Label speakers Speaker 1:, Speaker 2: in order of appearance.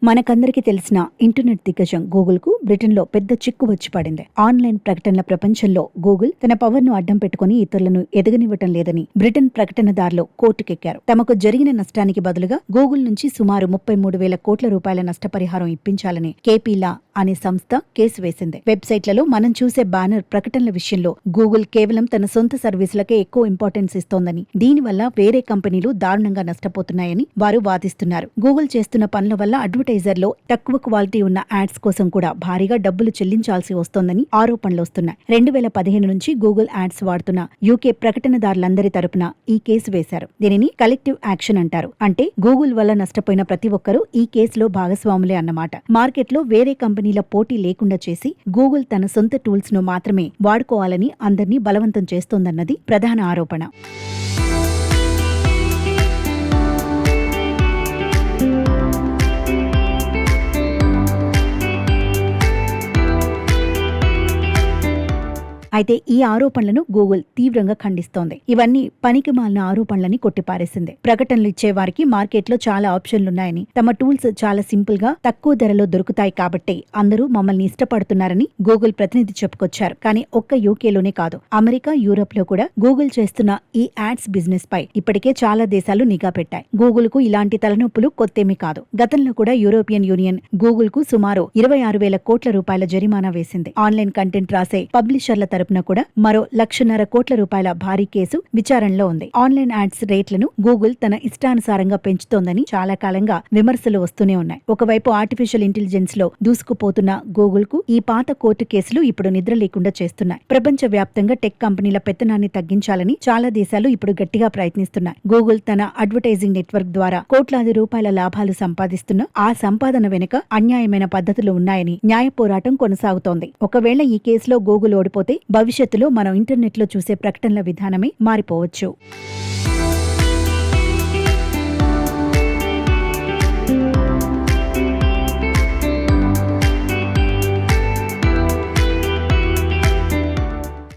Speaker 1: మనకందరికీ తెలిసిన ఇంటర్నెట్ దిగ్గజం గూగుల్ కు బ్రిటన్ లో పెద్ద చిక్కు వచ్చి పడింది. ఆన్లైన్ ప్రకటనల ప్రపంచంలో గూగుల్ తన పవర్ ను అడ్డం పెట్టుకుని ఇతరులను ఎదగనివ్వటం లేదని బ్రిటన్ ప్రకటనదారులు కోర్టుకెక్కారు. తమకు జరిగిన నష్టానికి బదులుగా గూగుల్ నుంచి సుమారు 33,000 కోట్ల రూపాయల నష్టపరిహారం ఇప్పించాలని కేపీలా అనే సంస్థ కేసు వేసింది. వెబ్సైట్లలో మనం చూసే బ్యానర్ ప్రకటనల విషయంలో గూగుల్ కేవలం తన సొంత సర్వీసులకే ఎక్కువ ఇంపార్టెన్స్ ఇస్తోందని, దీనివల్ల వేరే కంపెనీలు దారుణంగా నష్టపోతున్నాయని వారు వాదిస్తున్నారు. గూగుల్ చేస్తున్న పనుల వల్ల అడ్వర్టైజర్లో తక్కువ క్వాలిటీ ఉన్న యాడ్స్ కోసం కూడా భారీగా డబ్బులు చెల్లించాల్సి వస్తోందని ఆరోపణలు వస్తున్నాయి. 2015 నుంచి గూగుల్ యాడ్స్ వాడుతున్న యూకే ప్రకటనదారులందరి తరపున ఈ కేసు వేశారు. దీనిని కలెక్టివ్ యాక్షన్ అంటారు. అంటే గూగుల్ వల్ల నష్టపోయిన ప్రతి ఒక్కరూ ఈ కేసులో భాగస్వాములే అన్నమాట. మార్కెట్లో వేరే కంపెనీల పోటీ లేకుండా చేసి గూగుల్ తన సొంత టూల్స్ ను మాత్రమే వాడుకోవాలని అందర్నీ బలవంతం చేస్తోందన్నది ప్రధాన ఆరోపణ. అయితే ఈ ఆరోపణలను గూగుల్ తీవ్రంగా ఖండిస్తోంది. ఇవన్నీ పనికిమాలిన ఆరోపణలని కొట్టిపారేసింది. ప్రకటనలు ఇచ్చే వారికి మార్కెట్లో చాలా ఆప్షన్లున్నాయని, తమ టూల్స్ చాలా సింపుల్ గా తక్కువ ధరలో దొరుకుతాయి కాబట్టి అందరూ మమ్మల్ని ఇష్టపడుతున్నారని గూగుల్ ప్రతినిధి చెప్పుకొచ్చారు. కానీ ఒక్క యూకేలోనే కాదు, అమెరికా, యూరప్ లో కూడా గూగుల్ చేస్తున్న ఈ యాడ్స్ బిజినెస్ పై ఇప్పటికే చాలా దేశాలు నిఘా పెట్టాయి. గూగుల్ కు ఇలాంటి తలనొప్పులు కొత్తేమీ కాదు. గతంలో కూడా యూరోపియన్ యూనియన్ గూగుల్ కు సుమారు 26,000 కోట్ల రూపాయల జరిమానా వేసింది. ఆన్లైన్ కంటెంట్ రాసే పబ్లిషర్ల తరపున కూడా మరో 1,50,000 కోట్ల రూపాయల భారీ కేసు విచారణలో ఉంది. ఆన్లైన్ యాడ్స్ రేట్లను గూగుల్ తన ఇష్టానుసారంగా పెంచుతోందని చాలా కాలంగా విమర్శలు వస్తూనే ఉన్నాయి. ఒకవైపు ఆర్టిఫిషియల్ ఇంటెలిజెన్స్ లో దూసుకుపోతున్న గూగుల్ కు ఈ పాత కోర్టు కేసులు ఇప్పుడు నిద్ర లేకుండా చేస్తున్నాయి. ప్రపంచ వ్యాప్తంగా టెక్ కంపెనీల పెత్తనాన్ని తగ్గించాలని చాలా దేశాలు ఇప్పుడు గట్టిగా ప్రయత్నిస్తున్నాయి. గూగుల్ తన అడ్వర్టైజింగ్ నెట్వర్క్ ద్వారా కోట్లాది రూపాయల లాభాలు సంపాదిస్తున్న ఆ సంపాదన వెనుక అన్యాయమైన పద్ధతులు ఉన్నాయని న్యాయ పోరాటం కొనసాగుతోంది. ఒకవేళ ఈ కేసులో గూగుల్ ఓడిపోతే భవిష్యత్తులో మనం ఇంటర్నెట్ లో చూసే ప్రకటనల విధానమే మారిపోవచ్చు.